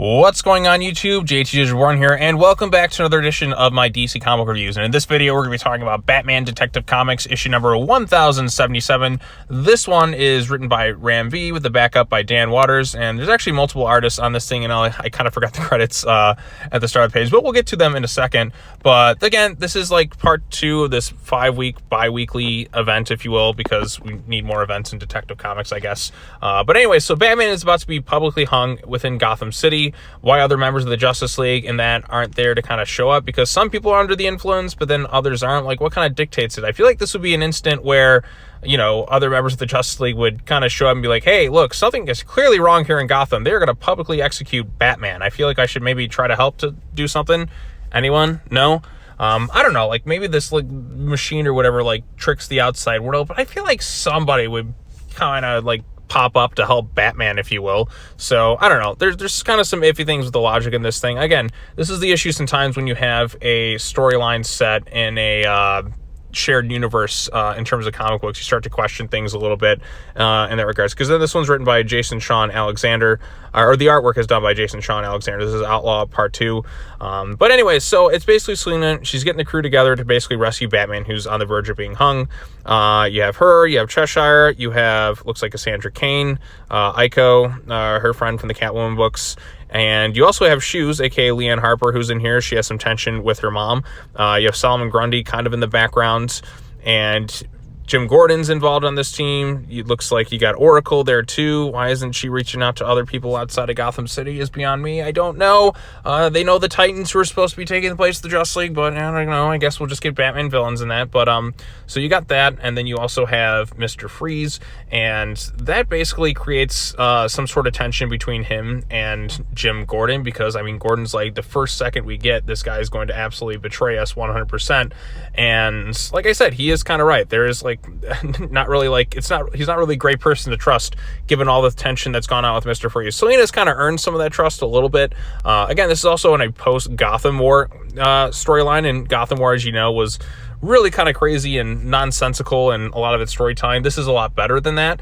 What's going on YouTube? JT Reborn here, and welcome back to another edition of my DC comic reviews. And in this video, we're going to be talking about Batman Detective Comics, issue number 1077. This one is written by Ram V with the backup by Dan Waters, and there's actually multiple artists on this thing, and I kind of forgot the credits at the start of the page, but we'll get to them in a second. But again, this is like part 2 of this 5-week bi-weekly event, if you will, because we need more events in Detective Comics, I guess. But anyway, so Batman is about to be publicly hung within Gotham City. Why other members of the Justice League and that aren't there to kind of show up, because some people are under the influence, but then others aren't. Like, what kind of dictates it? I feel like this would be an instant where, you know, other members of the Justice League would kind of show up and be like, hey, look, something is clearly wrong here in Gotham. They're going to publicly execute Batman. I feel like I should maybe try to help to do something. Anyone? No? I don't know, like maybe this like machine or whatever like tricks the outside world, but I feel like somebody would kind of like pop up to help Batman, if you will. So I don't know, there's kind of some iffy things with the logic in this thing. Again, this is the issue sometimes when you have a storyline set in a shared universe in terms of comic books. You start to question things a little bit in that regards, because then this one's written by Jason Sean Alexander, or the artwork is done by Jason Sean Alexander. This is Outlaw part 2. But anyway, so it's basically Selina. She's getting the crew together to basically rescue Batman, who's on the verge of being hung. You have her, you have Cheshire, you have, looks like Cassandra Cain, Aiko, her friend from the Catwoman books, and you also have Shoes, aka Leanne Harper, who's in here. She has some tension with her mom. You have Solomon Grundy kind of in the background, and Jim Gordon's involved on this team. It looks like you got Oracle there too. Why isn't she reaching out to other people outside of Gotham City is beyond me. I don't know. They know the Titans who are supposed to be taking the place of the Justice League, but I don't know. I guess we'll just get Batman villains in that. But so you got that, and then you also have Mr. Freeze, and that basically creates some sort of tension between him and Jim Gordon, because I mean, Gordon's like, the first second we get, this guy is going to absolutely betray us 100%. And like I said, he is kind of right. There is like not really like, he's not really a great person to trust given all the tension that's gone on with Mr. Freeze. Selina's kind of earned some of that trust a little bit. Again, this is also in a post Gotham War storyline, and Gotham War, as you know, was really kind of crazy and nonsensical, and a lot of its storytelling. This is a lot better than that.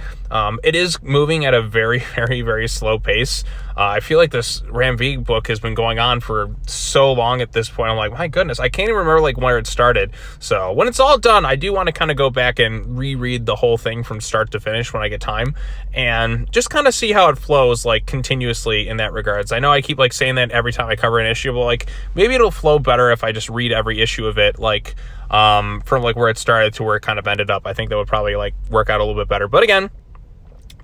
It is moving at a very, very, very slow pace. I feel like this Ram V book has been going on for so long at this point. I'm like, my goodness, I can't even remember like where it started. So when it's all done, I do want to kind of go back and reread the whole thing from start to finish when I get time, and just kind of see how it flows like continuously in that regards. I know I keep like saying that every time I cover an issue, but like maybe it'll flow better if I just read every issue of it, like from like where it started to where it kind of ended up. I think that would probably like work out a little bit better. But again,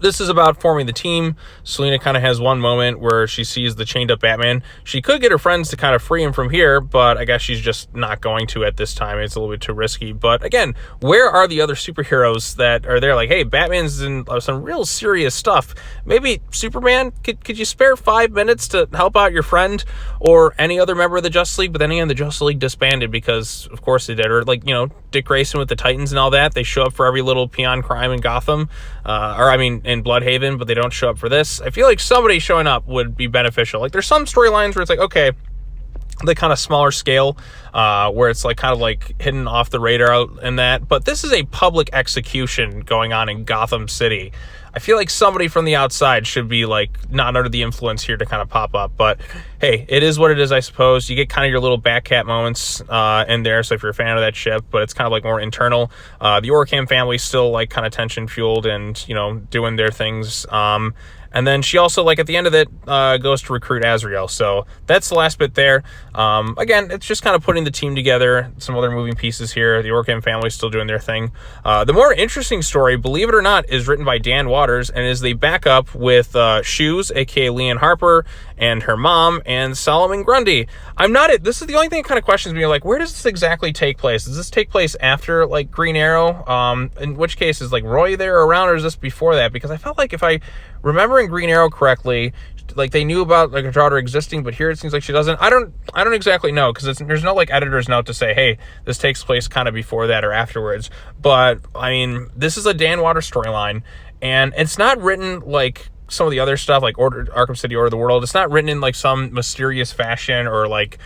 this is about forming the team. Selina kind of has one moment where she sees the chained up Batman. She could get her friends to kind of free him from here, but I guess she's just not going to at this time. It's a little bit too risky. But again, where are the other superheroes that are there? Like, hey, Batman's in some real serious stuff. Maybe Superman, could you spare 5 minutes to help out your friend or any other member of the Justice League? But then again, the Justice League disbanded because, of course, they did. Or like, you know, Dick Grayson with the Titans and all that. They show up for every little peon crime in Gotham, in Bloodhaven, but they don't show up for this. I feel like somebody showing up would be beneficial. Like, there's some storylines where it's like, okay, the kind of smaller scale, where it's like kind of like hidden off the radar and that, but this is a public execution going on in Gotham City. I feel like somebody from the outside should be like not under the influence here to kind of pop up. But hey, it is what it is, I suppose. You get kind of your little Batcat moments in there, so if you're a fan of that ship, but it's kind of like more internal. The Orcam family's still like kind of tension fueled and, you know, doing their things. And then she also, like, at the end of it, goes to recruit Azrael. So that's the last bit there. Again, it's just kind of putting the team together. Some other moving pieces here. The Orcam family's still doing their thing. The more interesting story, believe it or not, is written by Dan Waters and is the backup with Shoes, a.k.a. Leanne Harper, and her mom, and Solomon Grundy. This is the only thing that kind of questions me, like, where does this exactly take place? Does this take place after, like, Green Arrow? In which case, is, like, Roy there around, or is this before that? Because I felt like if I remember in Green Arrow correctly, like they knew about like her daughter existing, but here it seems like she doesn't. I don't exactly know, because there's no like editor's note to say, hey, this takes place kind of before that or afterwards. But I mean, this is a Dan Waters storyline, and it's not written like some of the other stuff, like Arkham City, Order of the World, it's not written in like some mysterious fashion, or like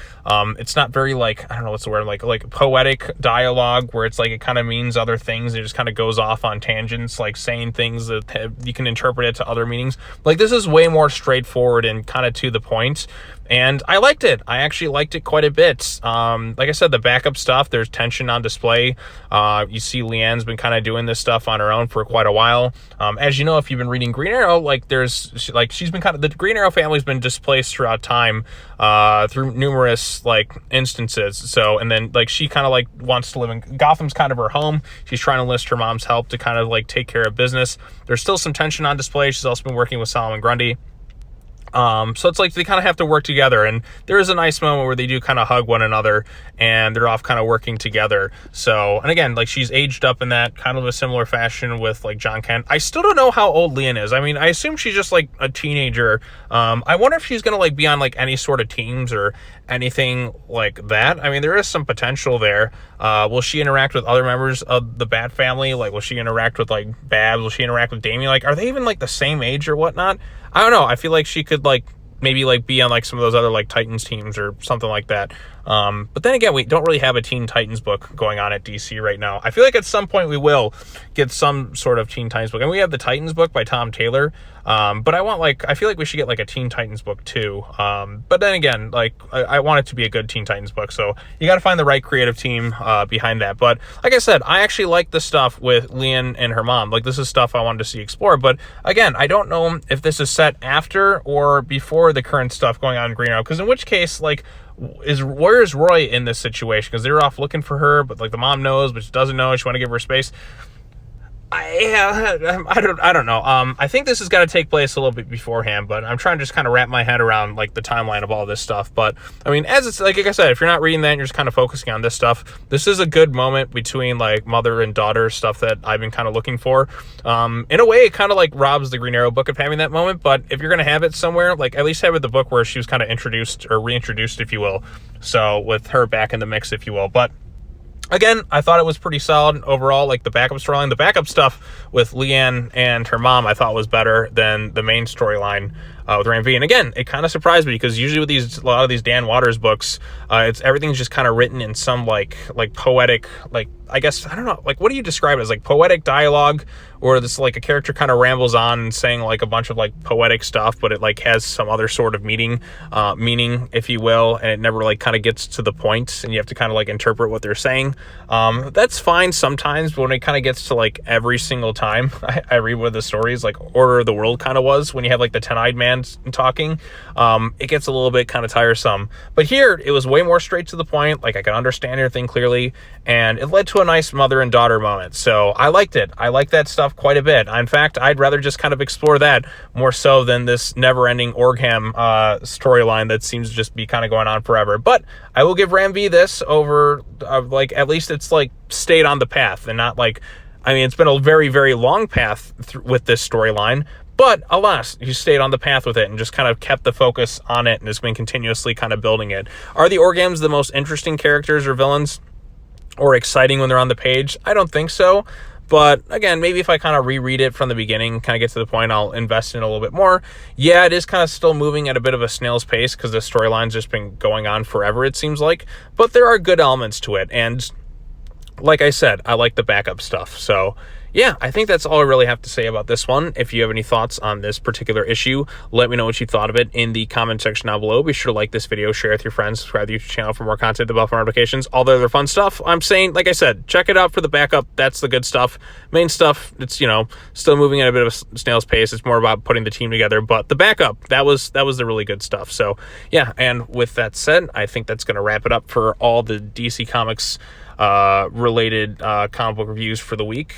it's not very like, I don't know what's the word, like poetic dialogue where it's like it kind of means other things. It just kind of goes off on tangents, like saying things that you can interpret it to other meanings. Like this is way more straightforward and kind of to the point. And I liked it. I actually liked it quite a bit. Like I said, the backup stuff, there's tension on display. You see Leanne's been kind of doing this stuff on her own for quite a while. As you know, if you've been reading Green Arrow, like she's been the Green Arrow family's been displaced throughout time, through numerous like instances. So, and then like she kind of like wants to live in Gotham's kind of her home. She's trying to enlist her mom's help to kind of like take care of business. There's still some tension on display. She's also been working with Solomon Grundy. So it's like they kind of have to work together, and there is a nice moment where they do kind of hug one another and they're off kind of working together. So, and again, like she's aged up in that kind of a similar fashion with like John Kent. I still don't know how old Leanne is. I mean, I assume she's just like a teenager. I wonder if she's going to like be on like any sort of teams or anything like that. I mean, there is some potential there. Will she interact with other members of the Bat family? Like, will she interact with like Babs? Will she interact with Damian? Like, are they even like the same age or whatnot? I don't know. I feel like she could like maybe like be on like some of those other like Titans teams or something like that. But then again, we don't really have a Teen Titans book going on at DC right now. I feel like at some point we will get some sort of Teen Titans book. And we have the Titans book by Tom Taylor. But I feel like we should get like a Teen Titans book too. But then again, like I want it to be a good Teen Titans book. So you got to find the right creative team behind that. But like I said, I actually like the stuff with Leanne and her mom. Like this is stuff I wanted to see explored. But again, I don't know if this is set after or before the current stuff going on in Green Arrow. Because in which case, like, where is Roy in this situation? Because they're off looking for her, but like the mom knows, but she doesn't know. She want to give her space. I don't know. I think this has got to take place a little bit beforehand, but I'm trying to just kind of wrap my head around like the timeline of all this stuff. But I mean, as it's like I said, if you're not reading that and you're just kind of focusing on this stuff, this is a good moment between like mother and daughter stuff that I've been kind of looking for. In a way, it kind of like robs the Green Arrow book of having that moment, but if you're going to have it somewhere, like at least have it the book where she was kind of introduced or reintroduced, if you will. So with her back in the mix, if you will. But again, I thought it was pretty solid overall, like the backup storyline. The backup stuff with Leanne and her mom I thought was better than the main storyline with Ram V. And again, it kind of surprised me because usually with a lot of these Dan Waters books, everything's just kind of written in some like poetic, like, I guess, I don't know, like what do you describe it as, like poetic dialogue, or this like a character kind of rambles on and saying like a bunch of like poetic stuff, but it like has some other sort of meaning, if you will, and it never like kind of gets to the point and you have to kind of like interpret what they're saying. That's fine sometimes, but when it kind of gets to like every single time I read one of the stories, like Order of the World kind of was, when you have like the 10-eyed man talking, it gets a little bit kind of tiresome. But here it was way more straight to the point. Like I could understand everything clearly, and it led to a nice mother and daughter moment. So I liked it. I like that stuff quite a bit. In fact, I'd rather just kind of explore that more so than this never-ending Orgham storyline that seems to just be kind of going on forever. But I will give Ram V this over, like, at least it's like stayed on the path and not like, I mean, it's been a very, very long path with this storyline, but alas, you stayed on the path with it and just kind of kept the focus on it and has been continuously kind of building it. Are the Orghams the most interesting characters or villains or exciting when they're on the page? I don't think so. But again, maybe if I kind of reread it from the beginning, kind of get to the point, I'll invest in it a little bit more. Yeah, it is kind of still moving at a bit of a snail's pace because the storyline's just been going on forever, it seems like. But there are good elements to it. And like I said, I like the backup stuff. So yeah, I think that's all I really have to say about this one. If you have any thoughts on this particular issue, let me know what you thought of it in the comment section down below. Be sure to like this video, share it with your friends, subscribe to the YouTube channel for more content, the bell for notifications, all the other fun stuff. I'm saying, like I said, check it out for the backup. That's the good stuff. Main stuff, it's, you know, still moving at a bit of a snail's pace. It's more about putting the team together, but the backup, that was the really good stuff. So yeah, and with that said, I think that's going to wrap it up for all the DC Comics related comic book reviews for the week.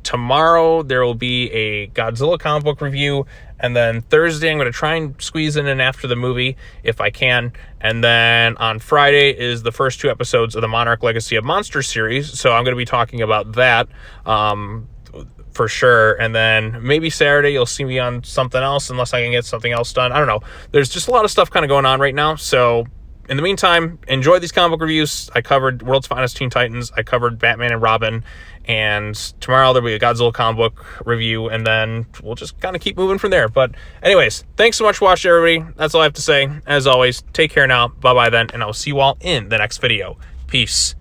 Tomorrow there will be a Godzilla comic book review, and then Thursday I'm going to try and squeeze in and after the movie if I can, and then on Friday is the first 2 episodes of the Monarch Legacy of Monsters series, so I'm going to be talking about that for sure. And then maybe Saturday you'll see me on something else unless I can get something else done. I don't know, there's just a lot of stuff kind of going on right now, so in the meantime, enjoy these comic book reviews. I covered World's Finest Teen Titans. I covered Batman and Robin. And tomorrow there'll be a Godzilla comic book review, and then we'll just kind of keep moving from there. But anyways, thanks so much for watching, everybody. That's all I have to say. As always, take care now. Bye-bye then, and I'll see you all in the next video. Peace.